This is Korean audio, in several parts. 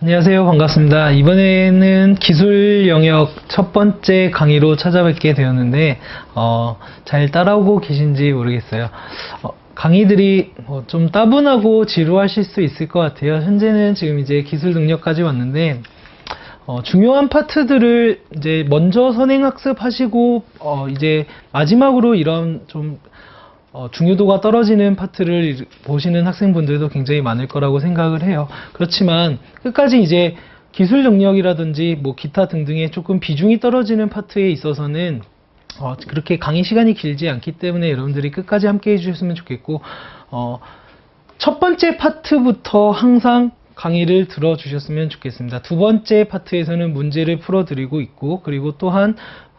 안녕하세요. 반갑습니다. 이번에는 기술 영역 첫 번째 강의로 찾아뵙게 되었는데 잘 따라오고 계신지 모르겠어요. 강의들이 좀 따분하고 지루하실 수 있을 것 같아요. 현재는 지금 이제 기술 능력까지 왔는데 중요한 파트들을 이제 먼저 선행학습하시고 이제 마지막으로 이런 좀 중요도가 떨어지는 파트를 보시는 학생분들도 굉장히 많을 거라고 생각을 해요. 그렇지만 끝까지 이제 기술 능력이라든지 뭐 기타 등등의 조금 비중이 떨어지는 파트에 있어서는 그렇게 강의 시간이 길지 않기 때문에 여러분들이 끝까지 함께 해주셨으면 좋겠고 첫 번째 파트부터 항상 강의를 들어주셨으면 좋겠습니다. 두 번째 파트에서는 문제를 풀어드리고 있고, 그리고 또한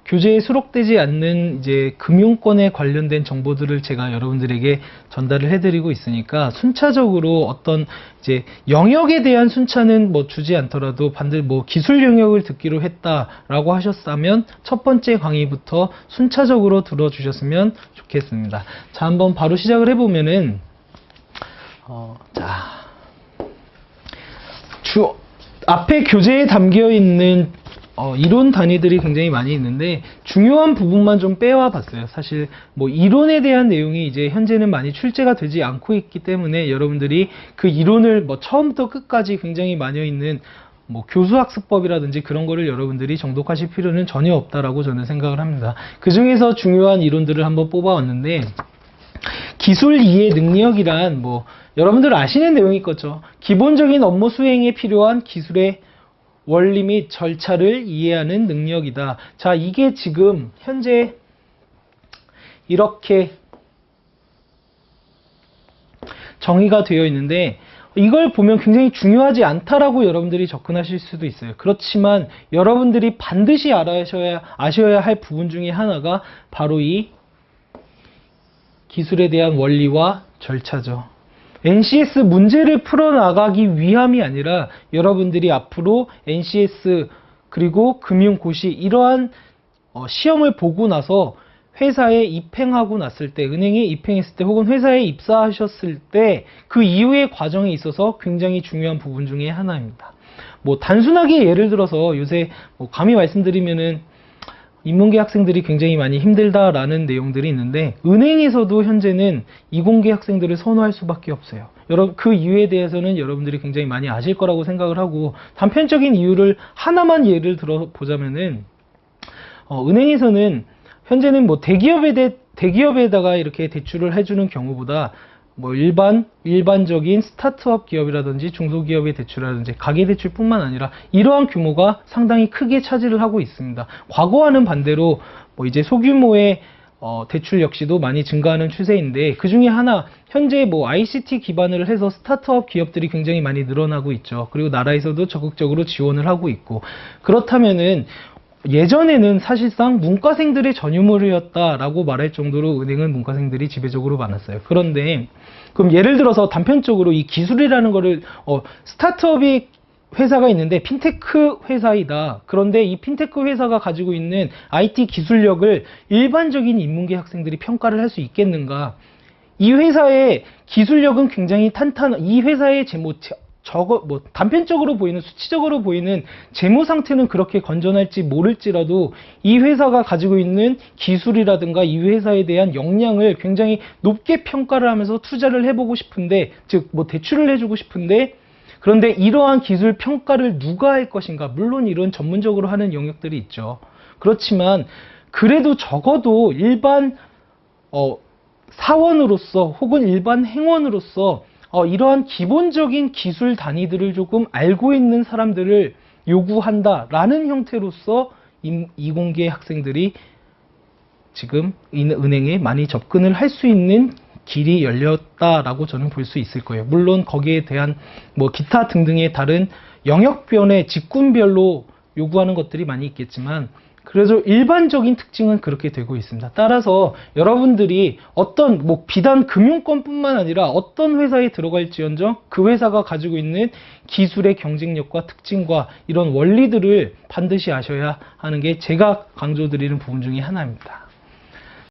교재에 수록되지 않는 이제 금융권에 관련된 정보들을 제가 여러분들에게 전달을 해드리고 있으니까 순차적으로 어떤 이제 영역에 대한 순차는 뭐 주지 않더라도 반드시 뭐 기술 영역을 듣기로 했다라고 하셨다면 첫 번째 강의부터 순차적으로 들어주셨으면 좋겠습니다. 자, 한번 바로 시작을 해보면은 앞에 교재에 담겨 있는 이론 단위들이 굉장히 많이 있는데 중요한 부분만 좀 빼와 봤어요. 사실 뭐 이론에 대한 내용이 이제 현재는 많이 출제가 되지 않고 있기 때문에 여러분들이 그 이론을 뭐 처음부터 끝까지 굉장히 많이 있는 뭐 교수학습법이라든지 그런 거를 여러분들이 정독하실 필요는 전혀 없다라고 저는 생각을 합니다. 그 중에서 중요한 이론들을 한번 뽑아왔는데, 기술 이해 능력이란 뭐 여러분들 아시는 내용이 있겠죠. 기본적인 업무 수행에 필요한 기술의 원리 및 절차를 이해하는 능력이다. 자, 이게 지금 현재 이렇게 정의가 되어 있는데 이걸 보면 굉장히 중요하지 않다라고 여러분들이 접근하실 수도 있어요. 그렇지만 여러분들이 반드시 아셔야 할 부분 중에 하나가 바로 이 기술에 대한 원리와 절차죠. NCS 문제를 풀어나가기 위함이 아니라 여러분들이 앞으로 NCS 그리고 금융고시 이러한 시험을 보고 나서 회사에 입행하고 났을 때, 은행에 입행했을 때 혹은 회사에 입사하셨을 때 그 이후의 과정에 있어서 굉장히 중요한 부분 중에 하나입니다. 뭐 단순하게 예를 들어서 요새 뭐 감히 말씀드리면은 인문계 학생들이 굉장히 많이 힘들다라는 내용들이 있는데, 은행에서도 현재는 이공계 학생들을 선호할 수밖에 없어요. 그 이유에 대해서는 여러분들이 굉장히 많이 아실 거라고 생각을 하고, 단편적인 이유를 하나만 예를 들어 보자면은 은행에서는 현재는 뭐 대기업에다가 이렇게 대출을 해주는 경우보다 뭐 일반적인 스타트업 기업이라든지 중소기업의 대출이라든지 가계대출뿐만 아니라 이러한 규모가 상당히 크게 차지를 하고 있습니다. 과거와는 반대로 뭐 이제 소규모의 대출 역시도 많이 증가하는 추세인데, 그 중에 하나 현재 뭐 ICT 기반을 해서 스타트업 기업들이 굉장히 많이 늘어나고 있죠. 그리고 나라에서도 적극적으로 지원을 하고 있고, 그렇다면은 예전에는 사실상 문과생들의 전유물이었다라고 말할 정도로 은행은 문과생들이 지배적으로 많았어요. 그런데 그럼 예를 들어서 단편적으로 이 기술이라는 거를 스타트업이 회사가 있는데 핀테크 회사이다. 그런데 이 핀테크 회사가 가지고 있는 IT 기술력을 일반적인 인문계 학생들이 평가를 할 수 있겠는가? 이 회사의 기술력은 굉장히 이 회사의 단편적으로 보이는, 수치적으로 보이는 재무 상태는 그렇게 건전할지 모를지라도 이 회사가 가지고 있는 기술이라든가 이 회사에 대한 역량을 굉장히 높게 평가를 하면서 투자를 해보고 싶은데, 즉 뭐 대출을 해주고 싶은데, 그런데 이러한 기술 평가를 누가 할 것인가? 물론 이런 전문적으로 하는 영역들이 있죠. 그렇지만 그래도 적어도 일반 사원으로서 혹은 일반 행원으로서 이러한 기본적인 기술 단위들을 조금 알고 있는 사람들을 요구한다라는 형태로서 이공계 학생들이 지금 은행에 많이 접근을 할 수 있는 길이 열렸다라고 저는 볼 수 있을 거예요. 물론 거기에 대한 뭐 기타 등등의 다른 영역별의 직군별로 요구하는 것들이 많이 있겠지만, 그래서 일반적인 특징은 그렇게 되고 있습니다. 따라서 여러분들이 어떤 비단 금융권뿐만 아니라 어떤 회사에 들어갈지언정 그 회사가 가지고 있는 기술의 경쟁력과 특징과 이런 원리들을 반드시 아셔야 하는 게 제가 강조드리는 부분 중에 하나입니다.